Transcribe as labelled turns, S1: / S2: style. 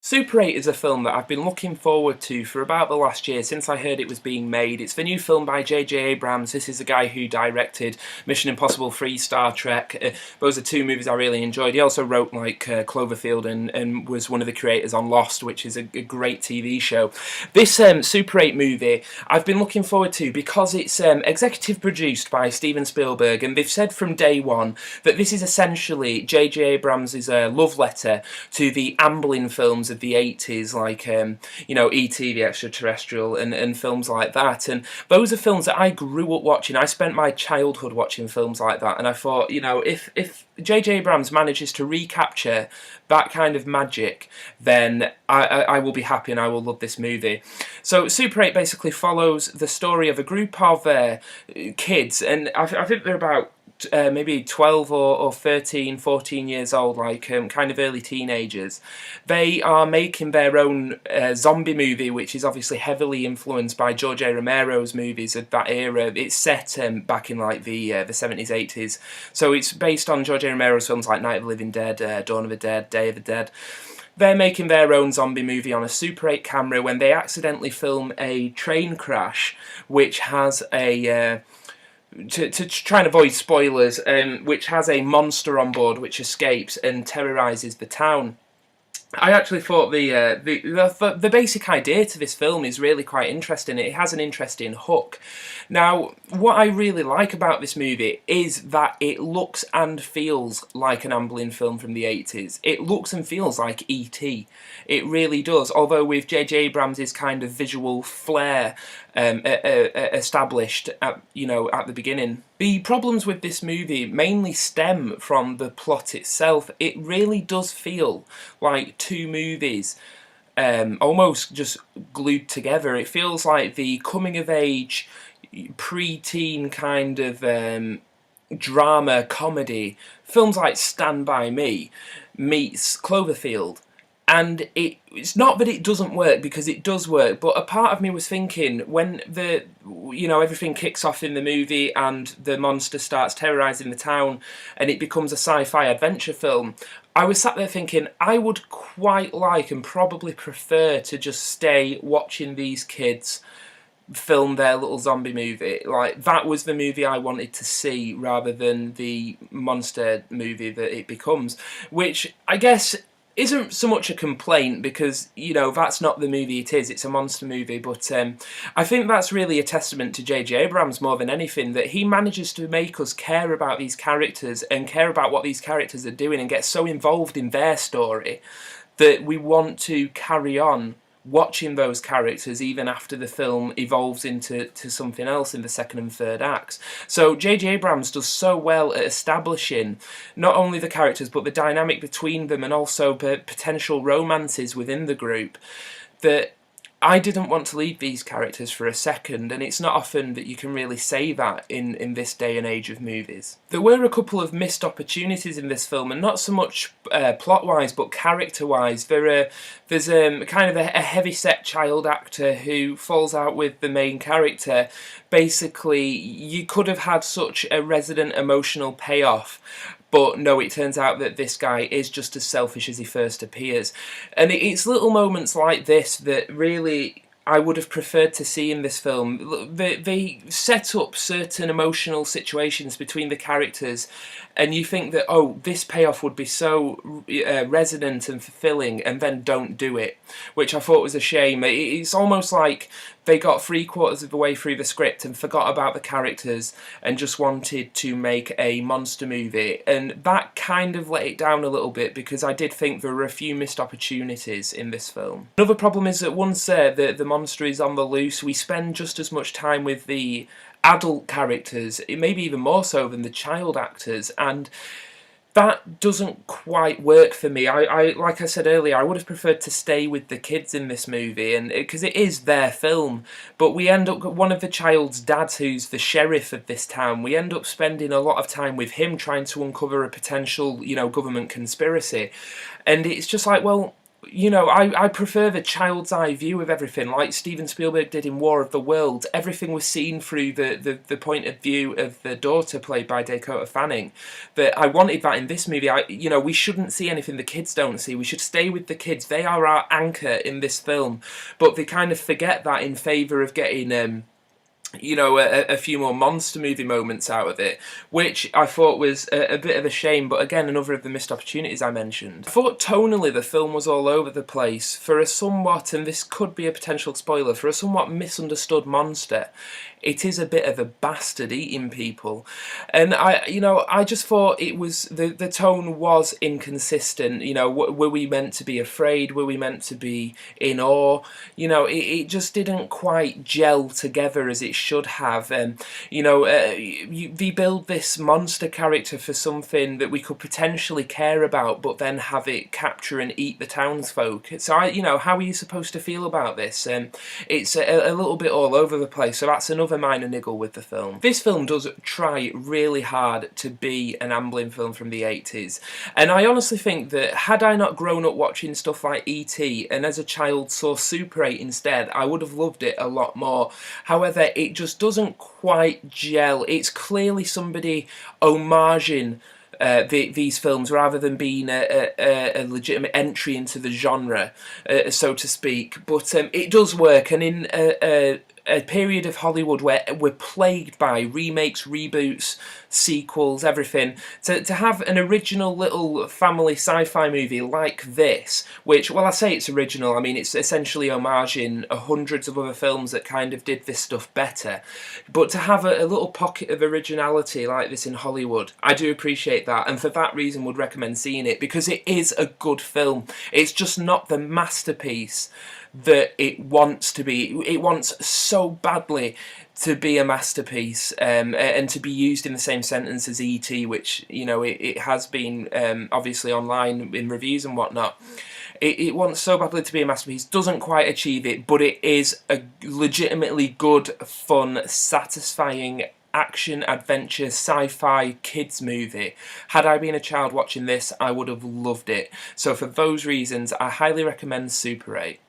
S1: Super 8 is a film that I've been looking forward to for about the last year since I heard it was being made. It's the new film by J.J. Abrams. This is the guy who directed Mission Impossible 3, Star Trek. Those are two movies I really enjoyed. He also wrote Cloverfield and was one of the creators on Lost, which is a great TV show. This Super 8 movie I've been looking forward to because it's executive produced by Steven Spielberg, and they've said from day one that this is essentially J.J. Abrams' love letter to the Amblin films of the 80s, like E.T. the Extraterrestrial and films like that. And those are films that I grew up watching. I spent my childhood watching films like that, and I thought, if J.J. Abrams manages to recapture that kind of magic, then I will be happy and I will love this movie. So Super 8 basically follows the story of a group of kids, and I think they're about maybe 12 or 13, 14 years old, kind of early teenagers. They are making their own zombie movie, which is obviously heavily influenced by George A. Romero's movies of that era. It's set back in the 70s, 80s. So it's based on George A. Romero's films like Night of the Living Dead, Dawn of the Dead, Day of the Dead. They're making their own zombie movie on a Super 8 camera when they accidentally film a train crash, which has a... To try and avoid spoilers, which has a monster on board which escapes and terrorises the town. I actually thought the basic idea to this film is really quite interesting. It has an interesting hook. Now, what I really like about this movie is that it looks and feels like an Amblin film from the 80s. It looks and feels like E.T. It really does, although with J.J. Abrams' kind of visual flair established at the beginning. The problems with this movie mainly stem from the plot itself. It really does feel like two movies almost just glued together. It feels like the coming-of-age, pre-teen kind of drama comedy. Films like Stand By Me meets Cloverfield. And it's not that it doesn't work, because it does work, but a part of me was thinking, when everything kicks off in the movie and the monster starts terrorising the town and it becomes a sci-fi adventure film, I was sat there thinking, I would quite like and probably prefer to just stay watching these kids film their little zombie movie. Like, that was the movie I wanted to see rather than the monster movie that it becomes, which I guess isn't so much a complaint, because that's not the movie it is. It's a monster movie, but I think that's really a testament to J.J. Abrams more than anything, that he manages to make us care about these characters and care about what these characters are doing and get so involved in their story that we want to carry on watching those characters even after the film evolves into something else in the second and third acts. So J.J. Abrams does so well at establishing not only the characters but the dynamic between them, and also potential romances within the group, that I didn't want to leave these characters for a second, and it's not often that you can really say that in this day and age of movies. There were a couple of missed opportunities in this film, and not so much plot-wise but character-wise. There's kind of a heavy-set child actor who falls out with the main character. Basically, you could have had such a resonant emotional payoff, but no, it turns out that this guy is just as selfish as he first appears. And it's little moments like this that really I would have preferred to see in this film. They set up certain emotional situations between the characters, and you think that, oh, this payoff would be so resonant and fulfilling, and then don't do it, which I thought was a shame. It's almost like they got 3/4 of the way through the script and forgot about the characters and just wanted to make a monster movie, and that kind of let it down a little bit, because I did think there were a few missed opportunities in this film. Another problem is that once the monster is on the loose, we spend just as much time with the adult characters, maybe even more so than the child actors, and that doesn't quite work for me. I like I said earlier, I would have preferred to stay with the kids in this movie, and because it is their film, but we end up, one of the child's dads, who's the sheriff of this town, we end up spending a lot of time with him trying to uncover a potential, government conspiracy, and it's just like, well, you know, I prefer the child's eye view of everything, like Steven Spielberg did in War of the Worlds. Everything was seen through the point of view of the daughter, played by Dakota Fanning. That I wanted that in this movie. You know, we shouldn't see anything the kids don't see. We should stay with the kids. They are our anchor in this film. But they kind of forget that in favour of getting you know, a few more monster movie moments out of it, which I thought was a bit of a shame, but again, another of the missed opportunities I mentioned. I thought tonally the film was all over the place for a somewhat, and this could be a potential spoiler, for a somewhat misunderstood monster. It is a bit of a bastard eating people, and I just thought it was, the tone was inconsistent. You know, were we meant to be afraid? Were we meant to be in awe? You know, it just didn't quite gel together as it should have. You know, they build this monster character for something that we could potentially care about, but then have it capture and eat the townsfolk. So you know, how are you supposed to feel about this? It's a little bit all over the place. So that's another minor niggle with the film. This film does try really hard to be an Amblin film from the 80s, and I honestly think that had I not grown up watching stuff like E.T. and as a child saw Super 8 instead, I would have loved it a lot more. However, it just doesn't quite gel. It's clearly somebody homaging these films rather than being a legitimate entry into the genre, so to speak. But it does work, and in a period of Hollywood where we're plagued by remakes, reboots, sequels, everything, to have an original little family sci-fi movie like this, which, well, I say it's original, I mean it's essentially homaging hundreds of other films that kind of did this stuff better, but to have a little pocket of originality like this in Hollywood, I do appreciate that, and for that reason would recommend seeing it, because it is a good film. It's just not the masterpiece that it wants to be. It wants so badly to be a masterpiece, and to be used in the same sentence as E.T., which, you know, it has been obviously online in reviews and whatnot. It wants so badly to be a masterpiece, doesn't quite achieve it, but it is a legitimately good, fun, satisfying action, adventure, sci-fi kids movie. Had I been a child watching this, I would have loved it. So for those reasons, I highly recommend Super 8.